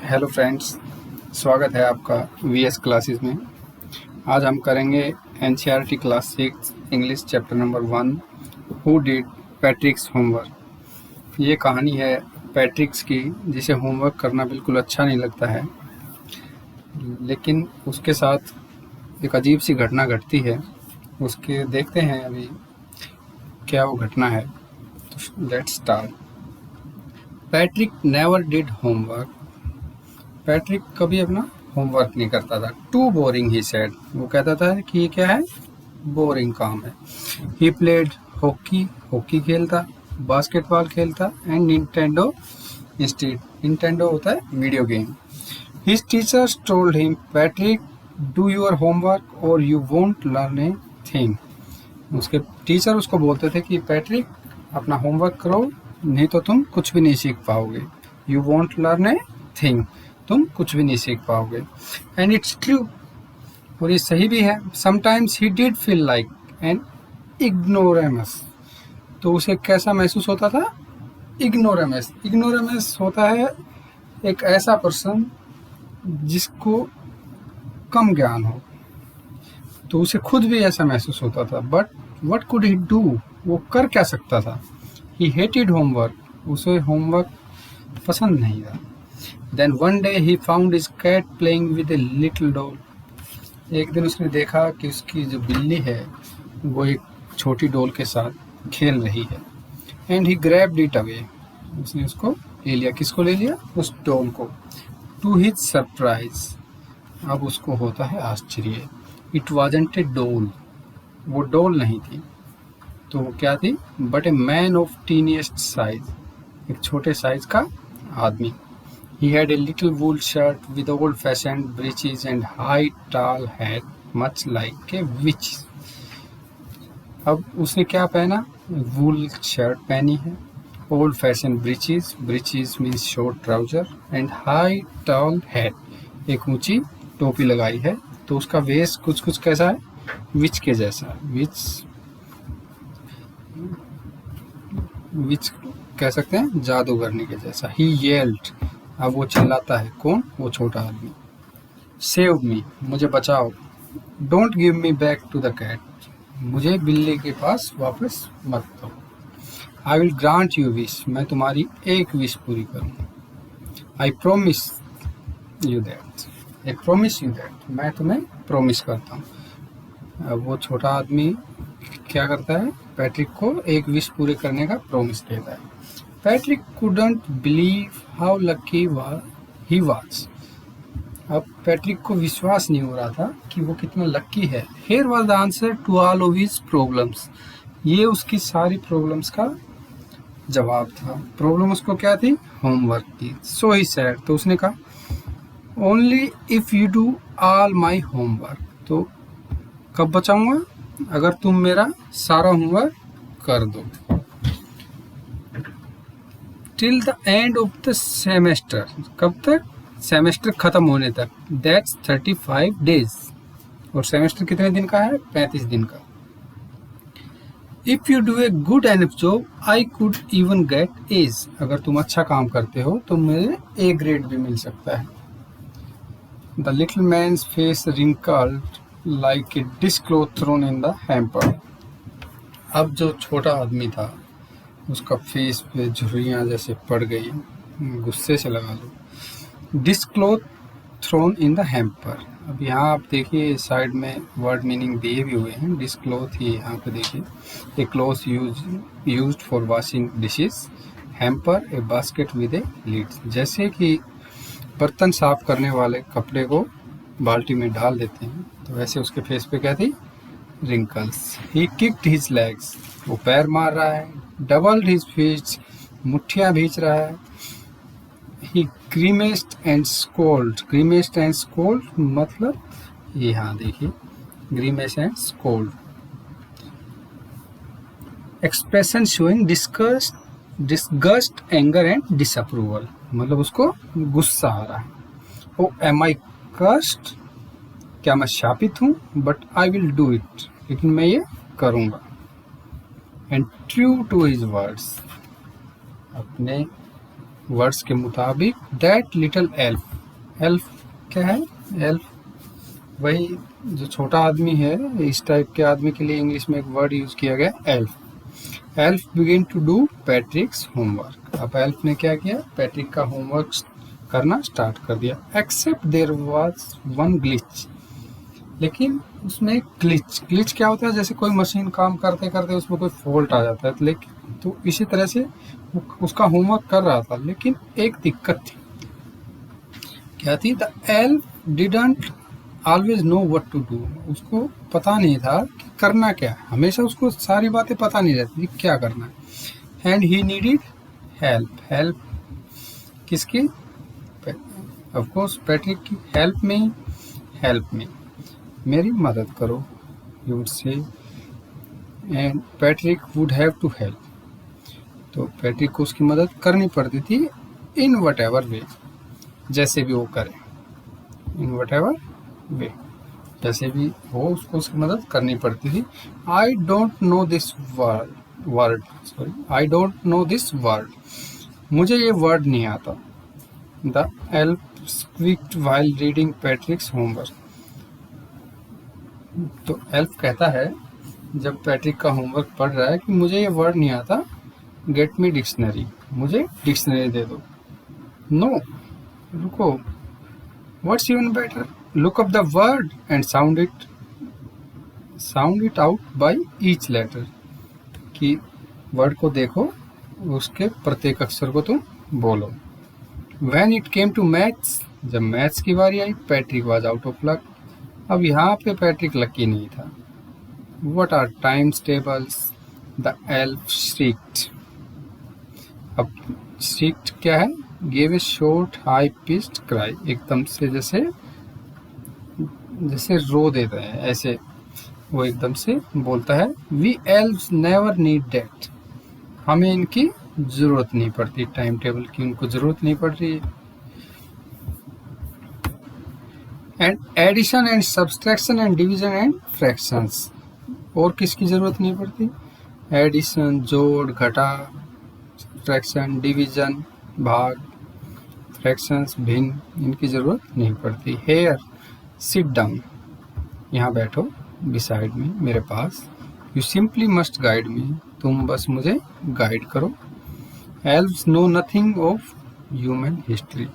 Hello friends, स्वागत है आपका वीएस क्लासेस में। आज हम करेंगे NCERT class 6 English chapter number 1 who did पैट्रिक्स homework. ये कहानी है पैट्रिक्स की, जिसे होमवर्क करना बिल्कुल अच्छा नहीं लगता है, लेकिन उसके साथ एक अजीब सी घटना घटती है। उसके देखते हैं अभी क्या वो घटना है। तो let's start. Patrick never did homework. Patrick कभी अपना होमवर्क नहीं करता था। Too boring he said. वो कहता था कि ये क्या है, बोरिंग काम है। ही प्लेड हॉकी, हॉकी खेलता, बास्केटबॉल खेलता एंड निंटेंडो इंस्टीड। निंटेंडो होता है video game. His teachers told him, Patrick do your homework or you won't learn a thing. उसके टीचर उसको बोलते थे कि पैट्रिक अपना होमवर्क करो, नहीं तो तुम कुछ भी नहीं सीख पाओगे। You won't learn a thing, तुम कुछ भी नहीं सीख पाओगे। एंड इट्स ट्रू, और ये सही भी है। Sometimes he did feel like an ignoramus. तो उसे कैसा महसूस होता था? इग्नोरेमस। इग्नोरेमस होता है एक ऐसा पर्सन जिसको कम ज्ञान हो, तो उसे खुद भी ऐसा महसूस होता था। But what could he do? वो कर क्या सकता था? ही हेटेड होमवर्क। उसे होमवर्क पसंद नहीं था। Then one day he found his cat playing with a little doll. एक दिन उसने देखा कि उसकी जो बिल्ली है वो एक छोटी डॉल के साथ खेल रही है। And he grabbed it away. उसने उसको ले लिया। किसको ले लिया? उस डॉल को। To his surprise, अब उसको होता है आश्चर्य। It wasn't a doll. वो डॉल नहीं थी, तो वो क्या थी? But a man of teeniest size. एक छोटे साइज का आदमी। He had a little wool shirt with old-fashioned breeches and high tall hat, much like a witch. अब उसने क्या पहना? वूल शर्ट पहनी है, old fashion breeches, breeches means short trouser, and high tall hat, एक ऊंची टोपी लगाई है। तो उसका वेश कुछ कुछ कैसा है? विच के जैसा। विच कह सकते हैं जादूगरनी के जैसा। He yelled. अब वो चिल्लाता है। कौन? वो छोटा आदमी। सेव मी, मुझे बचाओ। Don't give me back to the cat, मुझे बिल्ली के पास वापस मत दो। I will grant you wish, मैं तुम्हारी एक विश पूरी करूँगा। I promise you that, I promise you that, मैं तुम्हें प्रोमिस करता हूँ। अब वो छोटा आदमी क्या करता है? पैट्रिक को एक विश पूरे करने का प्रॉमिस देता है। Patrick couldn't believe how lucky he was. अब पैट्रिक को विश्वास नहीं हो रहा था कि वो कितना लक्की है। Here was the answer to all of his problems. ये उसकी सारी प्रॉब्लम्स का जवाब था। प्रॉब्लम उसको क्या थी? होमवर्क की। So he said, तो उसने कहा only if you do all my homework. तो कब बचाऊंगा? अगर तुम मेरा सारा होमवर्क कर दो। Till the end of the semester, कब तक? सेमेस्टर खत्म होने तक। दैट्स 35 डेज, और सेमेस्टर कितने दिन का है? 35 दिन का। If you do a good enough job I could even get A's. अगर तुम अच्छा काम करते हो तो मुझे ए ग्रेड भी मिल सकता है। The little man's face wrinkled like a dishcloth thrown in the hamper. अब जो छोटा आदमी था उसका फेस पे झुर्रियाँ जैसे पड़ गई, गुस्से से लगा लो। Dishcloth thrown in the hamper. अब यहाँ आप देखिए साइड में वर्ड मीनिंग दिए भी हुए हैं। डिशक्लॉथ ही यहाँ पे देखिए, a cloth used for washing dishes, hamper a basket with a lid. जैसे कि बर्तन साफ करने वाले कपड़े को बाल्टी में डाल देते हैं, तो वैसे उसके फेस पे क्या थी? Wrinkles. He kicked his legs, वो पैर मार रहा है। डबल्ड हिज फिस्ट, मुट्ठियाँ भींच रहा है। He grimaced and scowled. Grimaced and scowled मतलब यहाँ देखिए, grimace and scowled, expression showing disgust, anger and disapproval, मतलब उसको गुस्सा आ रहा है। ओ एम आई कर्स्ड, क्या मैं शापित हूँ? But I will do it, लेकिन मैं ये करूँगा। And true to his words, अपने वर्ड्स के मुताबिक, दैट लिटिल एल्फ, एल्फ क्या है? एल्फ वही जो छोटा आदमी है, इस टाइप के आदमी के लिए इंग्लिश में एक वर्ड यूज किया गया, elf. Elf begin to do Patrick's homework. अब एल्फ ने क्या किया? पैट्रिक का होमवर्क करना स्टार्ट कर दिया। Except there was one glitch, लेकिन उसमें ग्लिच क्या होता है? जैसे कोई मशीन काम करते करते उसमें कोई फॉल्ट आ जाता है, लेकिन तो इसी तरह से वो उसका होमवर्क कर रहा था, लेकिन एक दिक्कत थी। क्या थी? The elf didn't always know what to do. उसको पता नहीं था कि करना क्या है, हमेशा उसको सारी बातें पता नहीं रहती थी क्या करना है। And he needed help. Help किसकी? ऑफ कोर्स पैट्रिक की। हेल्प मी, मेरी मदद करो, you would say. And Patrick would have to help. तो पैट्रिक को उसकी मदद करनी पड़ती थी इन वट एवर वे, जैसे भी वो करे, इन वट एवर वे, जैसे भी हो उसको उसकी मदद करनी पड़ती थी। I don't know this word, मुझे ये वर्ड नहीं आता। The elf squeaked while reading Patrick's homework. तो एल्फ कहता है जब पैट्रिक का होमवर्क पढ़ रहा है कि मुझे ये वर्ड नहीं आता, गेट मी डिक्शनरी, मुझे डिक्शनरी दे दो। नो, रुको, what's even better, look up the word and sound it out by each letter, कि वर्ड को देखो, उसके प्रत्येक अक्षर को तुम बोलो। When it came to maths, जब मैथ्स की बारी आई, Patrick was out of luck। अब यहाँ पे पैट्रिक लकी नहीं था। What are times tables? The elf shrieked। अब shrieked क्या है? Gave a short high pitched cry, एकदम से जैसे रो देता है, ऐसे वो एकदम से बोलता है, we elves never need that, हमें इनकी जरूरत नहीं पड़ती, टाइम टेबल की उनको जरूरत नहीं पड़ रही है। And addition and subtraction and division and fractions, और किसकी जरूरत नहीं पड़ती? एडिशन जोड़ घटा, सब्सट्रैक्शन डिवीजन भाग, फ्रैक्शंस भिन्न, इनकी जरूरत नहीं पड़ती। हेयर सिट डाउन, यहाँ बैठो, बिसाइड मी, मेरे पास। You simply must guide me, तुम बस मुझे गाइड करो। Elves know nothing of human history,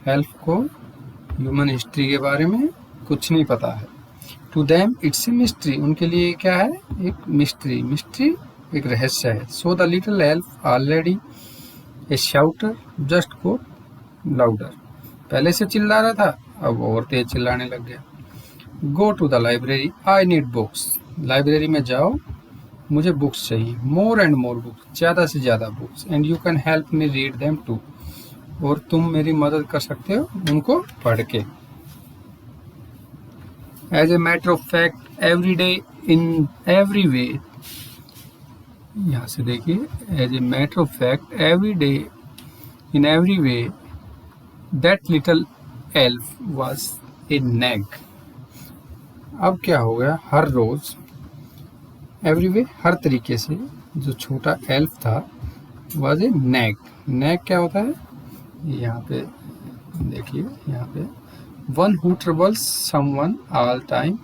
elf को ह्यूमन हिस्ट्री के बारे में कुछ नहीं पता है। To them it's a mystery, उनके लिए क्या है? एक मिस्ट्री एक रहस्य है। So the little elf already a shouter just go louder, पहले से चिल्ला रहा था, अब और तेज चिल्लाने लग गया। Go to the library, I need books, library में जाओ, मुझे बुक्स चाहिए। मोर एंड मोर बुक्स, ज़्यादा से ज़्यादा books. And you can help me read them too, और तुम मेरी मदद कर सकते हो उनको पढ़ के। As a matter of fact every day in every way, यहाँ से देखिए, as a matter of fact every day in every way that little elf was a nag. अब क्या हो गया? हर रोज, एवरी वे, हर तरीके से, जो छोटा एल्फ था वॉज ए नैग। नैग क्या होता है? यहाँ पे देखिए, यहाँ पे one who troubles someone all time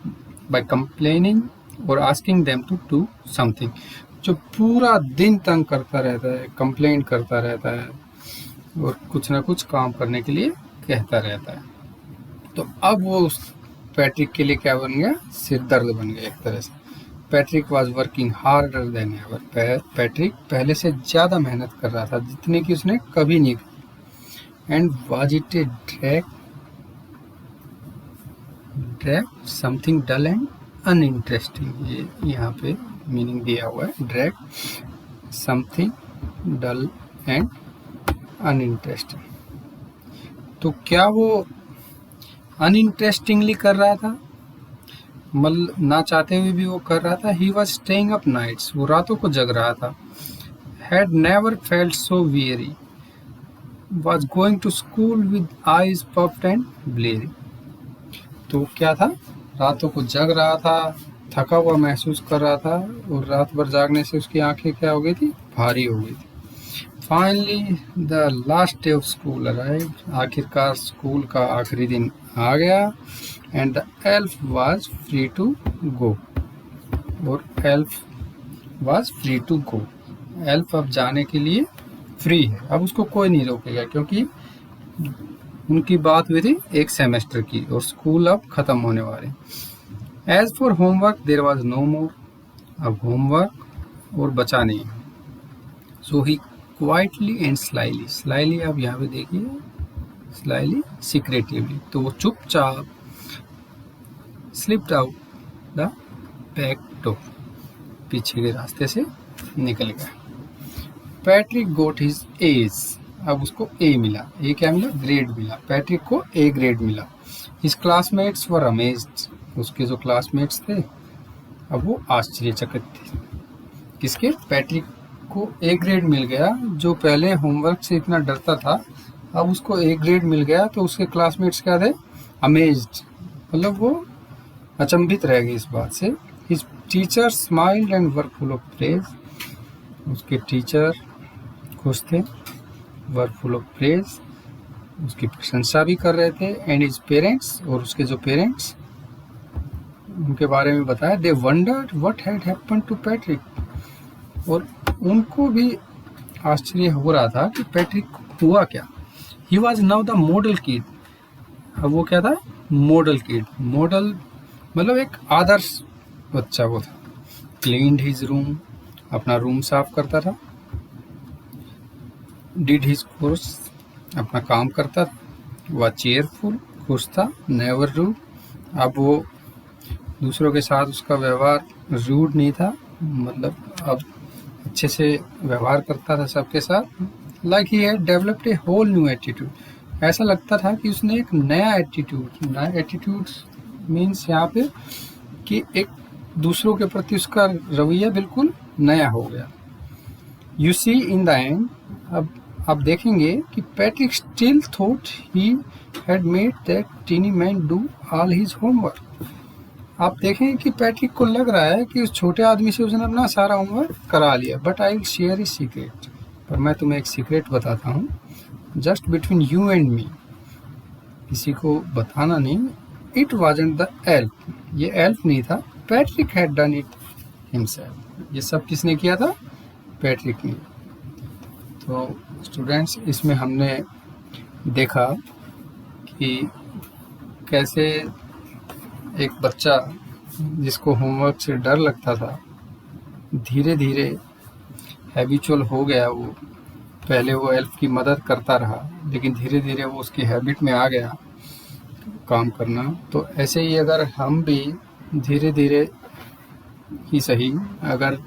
by complaining और asking them to do something, जो पूरा दिन तंग करता रहता है, कंप्लेन करता रहता है और कुछ ना कुछ काम करने के लिए कहता रहता है। तो अब वो उस पैट्रिक के लिए क्या बन गया? सिर दर्द बन गया एक तरह से। Patrick was working harder than ever, Patrick पहले से ज़्यादा मेहनत कर रहा था, जितने की उसने कभी नहीं की। And was it a drag something dull and uninteresting, ये यहाँ पे मीनिंग दिया हुआ है, drag something dull and uninteresting. तो क्या वो अनइंटरेस्टिंगली कर रहा था? मतलब ना चाहते हुए भी वो कर रहा था। He was staying up nights, वो रातों को जग रहा था। Had never felt so weary, was going to school with eyes puffed and bleary. तो क्या था? रातों को जग रहा था, थका हुआ महसूस कर रहा था, और रात भर जागने से उसकी आंखें क्या हो गई थी? भारी हो गई थी। Finally the last day of school arrived, आखिरकार स्कूल का आखिरी दिन आ गया। And the elf was free to go, और elf was free to go, elf अब जाने के लिए फ्री है, अब उसको कोई नहीं रोकेगा, क्योंकि उनकी बात हुई थी एक सेमेस्टर की और स्कूल अब खत्म होने वाले। As for homework there was no more, अब होमवर्क और बचा नहीं। So he quietly and slyly, slyly आप यहाँ पे देखिए, स्लाइली सीक्रेटिवली, तो वो चुपचाप slipped out the back door, पीछे के रास्ते से निकल गया। पैट्रिक गोट हिज एज, अब उसको ए मिला, ए क्या मिला, ग्रेड मिला, पैट्रिक को ए ग्रेड मिला। हिज क्लासमेट्स वर अमेज्ड, उसके जो क्लासमेट्स थे अब वो आश्चर्यचकित थे। किसके, पैट्रिक को ए ग्रेड मिल गया, जो पहले होमवर्क से इतना डरता था अब उसको ए ग्रेड मिल गया, तो उसके क्लासमेट्स क्या थे, अमेज्ड, मतलब वो अचंभित रह गए इस बात से। His teacher smiled and were full of praise, उसके टीचर खुश थे, वर फुल ऑफ प्रेज, उसकी प्रशंसा भी कर रहे थे। एंड हिज पेरेंट्स, और उसके जो पेरेंट्स उनके बारे में बताया, they wondered what had happened to Patrick, और उनको भी आश्चर्य हो रहा था कि पैट्रिक को हुआ क्या। He was now the model kid, अब वो क्या था, मॉडल किड, मॉडल मतलब एक आदर्श बच्चा वो था। क्लीन्ड हिज रूम, अपना रूम साफ करता था। डिड हिज कोर्स, अपना काम करता था। वह चेयरफुल, खुश था। नेवर रूड, अब वो दूसरों के साथ उसका व्यवहार रूड नहीं था, मतलब अब अच्छे से व्यवहार करता था सबके साथ। Like he had developed a whole new attitude, ऐसा लगता था कि उसने एक नया एटीट्यूड, नया एटीट्यूड मीन्स यहाँ पे कि एक दूसरों के प्रति उसका रवैया बिल्कुल नया हो गया। You see in the end, अब आप देखेंगे कि Patrick still thought he had made that tiny man do all his homework. आप देखें कि पैट्रिक को लग रहा है कि उस छोटे आदमी से उसने अपना सारा होमवर्क करा लिया। But I will share a secret, पर मैं तुम्हें एक सीक्रेट बताता हूँ, just between you and me, किसी को बताना नहीं। इट वाजंट द एल्फ, ये एल्फ नहीं था, Patrick had done it himself, ये सब किसने किया था, पैट्रिक ने। तो स्टूडेंट्स, इसमें हमने देखा कि कैसे एक बच्चा जिसको होमवर्क से डर लगता था धीरे धीरे हैबिचुअल हो गया। वो पहले वो एल्फ की मदद करता रहा, लेकिन धीरे धीरे वो उसकी हैबिट में आ गया काम करना। तो ऐसे ही अगर हम भी धीरे धीरे ही सही, अगर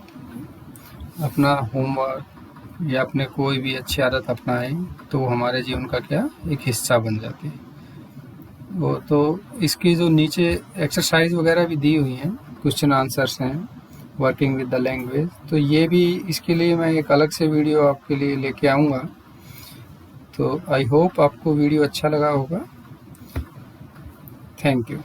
अपना होमवर्क या अपने कोई भी अच्छी आदत अपनाएं तो हमारे जीवन का क्या एक हिस्सा बन जाती है। वो तो इसकी जो नीचे एक्सरसाइज वगैरह भी दी हुई हैं, क्वेश्चन आंसर्स हैं, वर्किंग विद द लैंग्वेज, तो ये भी इसके लिए मैं एक अलग से वीडियो आपके लिए लेके आऊँगा। तो आई होप आपको वीडियो अच्छा लगा होगा। Thank you.